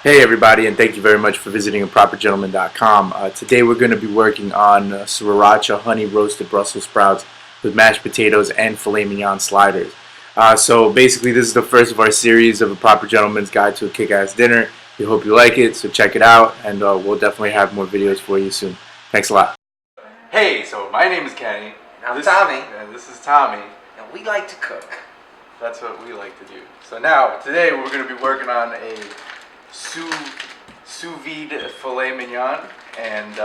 Hey everybody, and thank you very much for visiting impropergentleman.com. Today we're going to be working on Sriracha honey roasted Brussels sprouts with mashed potatoes and filet mignon sliders. So basically this is the first of our series of A Proper Gentleman's Guide to a Kick-Ass Dinner. We hope you like it, so check it out, and we'll definitely have more videos for you soon. Thanks a lot. Hey, so my name is Kenny. I'm Tommy. And this is Tommy. And we like to cook. That's what we like to do. So now, today we're going to be working on a sous vide filet mignon and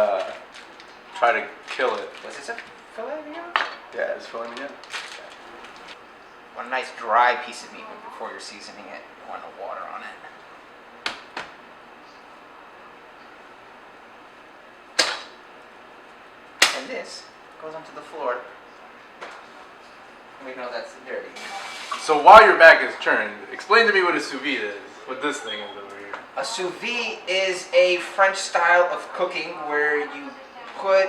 try to kill it. Was this a filet mignon? Yeah, it's filet mignon. Want a nice dry piece of meat before you're seasoning it. You want no water on it. And this goes onto the floor. We know that's dirty. So while your back is turned, explain to me what a sous vide is. What this thing is over here. A sous vide is a French style of cooking where you put,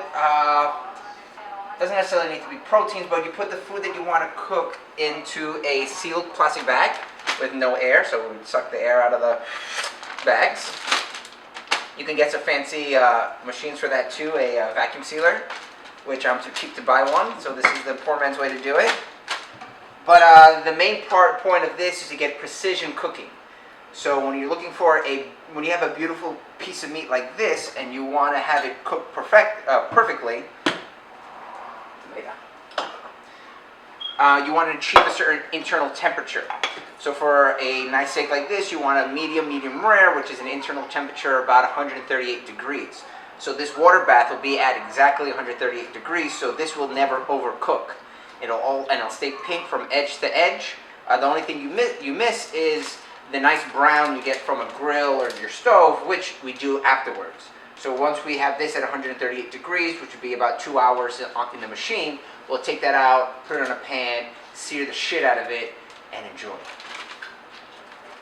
doesn't necessarily need to be proteins, but you put the food that you want to cook into a sealed plastic bag with no air, so it would suck the air out of the bags. You can get some fancy machines for that too, a vacuum sealer, which I'm too cheap to buy one, so this is the poor man's way to do it. But the main point of this is to get precision cooking. So when you're looking for when you have a beautiful piece of meat like this and you want to have it cooked perfectly, you want to achieve a certain internal temperature. So for a nice steak like this, you want a medium rare, which is an internal temperature about 138 degrees. So this water bath will be at exactly 138 degrees, so this will never overcook. It'll stay pink from edge to edge. The only thing you miss is the nice brown you get from a grill or your stove, which we do afterwards. So once we have this at 138 degrees, which would be about 2 hours in the machine, we'll take that out, put it in a pan, sear the shit out of it, and enjoy.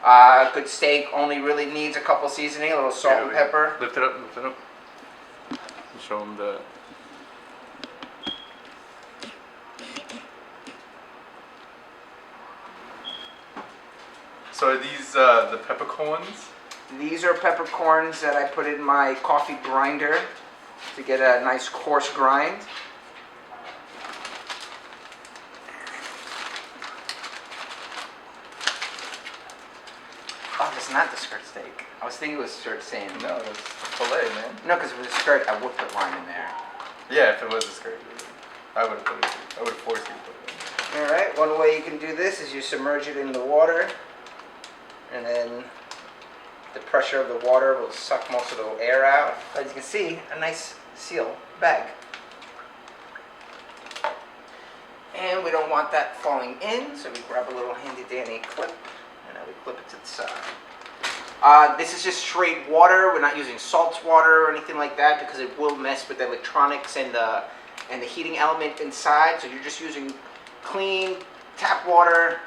A good steak only really needs a couple seasoning, a little salt and pepper. Lift it up, lift it up. Show them the... So are these the peppercorns? These are peppercorns that I put in my coffee grinder to get a nice coarse grind. Oh, that's not the skirt steak. I was thinking it was skirt steak. No, it's filet, man. No, because if it was a skirt, I would put lime in there. Yeah, if it was a skirt, I would have put it. I would have forced you to put it in. All right. One way you can do this is you submerge it in the water, and then the pressure of the water will suck most of the air out. As you can see, a nice seal bag. And we don't want that falling in, so we grab a little handy dandy clip, and then we clip it to the side. This is just straight water. We're not using salt water or anything like that because it will mess with the electronics and the heating element inside. So you're just using clean tap water.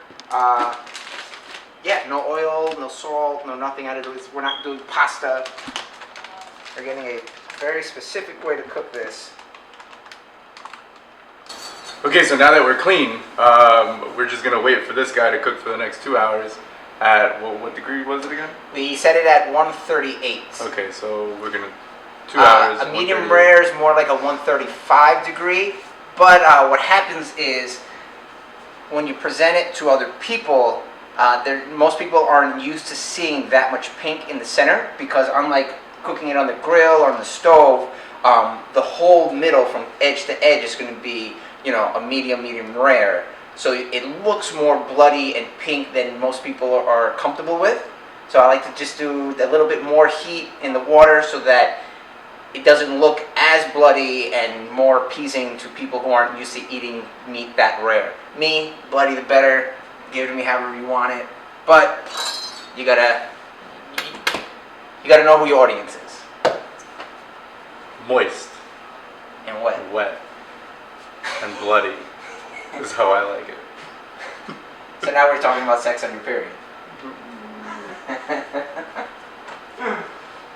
Yeah, no oil, no salt, no nothing added to it. We're not doing pasta. We're getting a very specific way to cook this. Okay, so now that we're clean, we're just gonna wait for this guy to cook for the next 2 hours at, what degree was it again? We set it at 138. Okay, so we're gonna, 2 hours. A medium rare is more like a 135 degree, but what happens is when you present it to other people, most people aren't used to seeing that much pink in the center because unlike cooking it on the grill or on the stove, the whole middle from edge to edge is going to be, a medium rare. So it looks more bloody and pink than most people are comfortable with. So I like to just do a little bit more heat in the water so that it doesn't look as bloody and more appeasing to people who aren't used to eating meat that rare. Me, bloody the better. Give it to me however you want it, but you gotta know who your audience is. Moist. And wet. Wet. And bloody is how I like it. So now we're talking about sex on your period.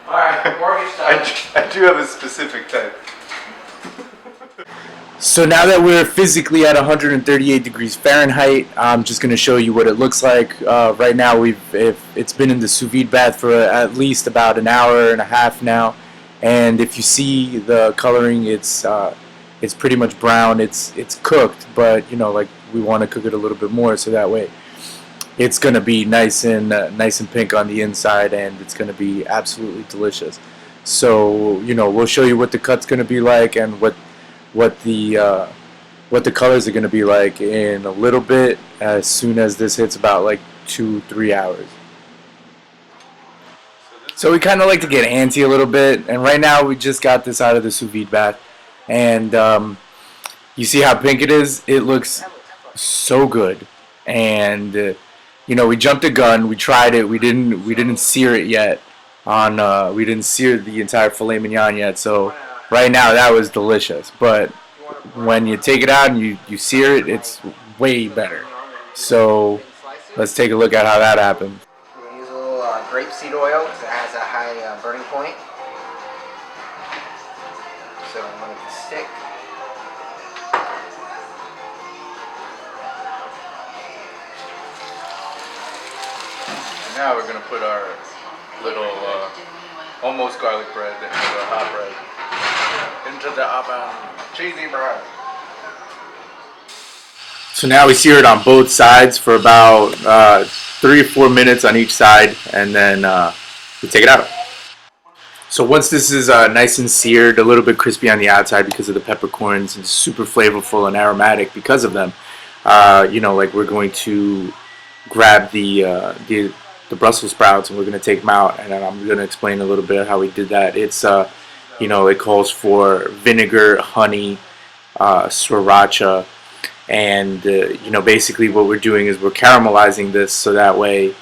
Alright, mortgage time. I do have a specific type. So now that we're physically at 138 degrees Fahrenheit, I'm just going to show you what it looks like. Right now, it's been in the sous vide bath for at least about an hour and a half now, and if you see the coloring, it's pretty much brown. It's cooked, but you know, like we want to cook it a little bit more, so that way it's going to be nice and pink on the inside, and it's going to be absolutely delicious. So you know, we'll show you what the cut's going to be like and what the colors are going to be like in a little bit, as soon as this hits about like 2-3 hours. So we kind of like to get antsy a little bit, and right now we just got this out of the sous vide bath, and you see how pink it is. It looks so good, and you know, we jumped the gun. We tried it. We didn't sear it yet. We didn't sear the entire filet mignon yet, so right now that was delicious. But when you take it out and you sear it, it's way better. So let's take a look at how that happened. We're going to use a little grapeseed oil because it has a high burning point. So I'm going to stick. And now we're going to put our little almost garlic bread into the hot bread. Into the oven. Cheesy bread. So now we sear it on both sides for about 3 or 4 minutes on each side, and then we take it out. So once this is nice and seared, a little bit crispy on the outside because of the peppercorns, and super flavorful and aromatic because of them, you know, like we're going to grab the Brussels sprouts, and we're going to take them out, and then I'm going to explain a little bit how we did that. It's you know, it calls for vinegar, honey, sriracha, and you know, basically what we're doing is we're caramelizing this so that way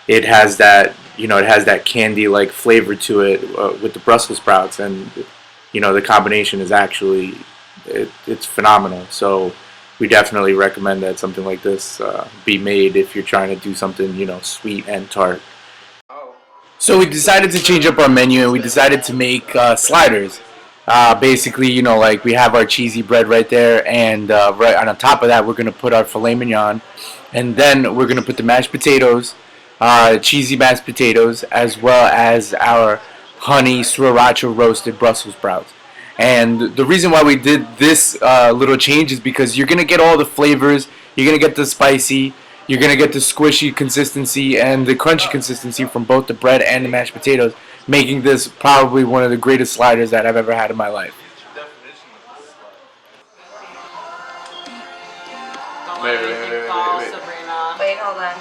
it has that, you know, it has that candy-like flavor to it with the Brussels sprouts, and you know, the combination is actually it's phenomenal. So we definitely recommend that something like this be made if you're trying to do something, you know, sweet and tart. So we decided to change up our menu, and we decided to make sliders. Basically, you know, like we have our cheesy bread right there, and right on top of that, we're going to put our filet mignon, and then we're going to put the mashed potatoes, cheesy mashed potatoes, as well as our honey sriracha roasted Brussels sprouts. And the reason why we did this little change is because you're going to get all the flavors. You're going to get the spicy, you're going to get the squishy consistency and the crunchy consistency from both the bread and the mashed potatoes, making this probably one of the greatest sliders that I've ever had in my life. Wait, hold on.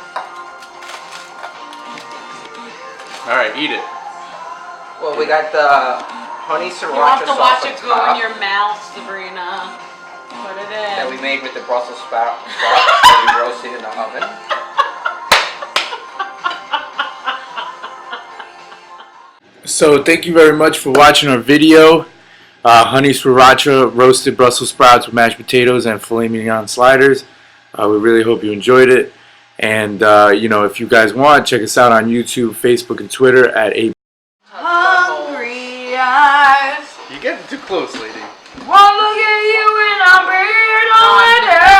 Alright, eat it. Well, we got the honey sriracha You have to sauce watch on it go top in your mouth, Sabrina. Put it that we in. made with the Brussels sprouts that we roasted in the oven. So thank you very much for watching our video. Honey sriracha roasted Brussels sprouts with mashed potatoes and filet mignon sliders. We really hope you enjoyed it. And you know, if you guys want, check us out on YouTube, Facebook, and Twitter at Hungry eyes. You're getting too close, lady. Wanna look at you when I'm beard on the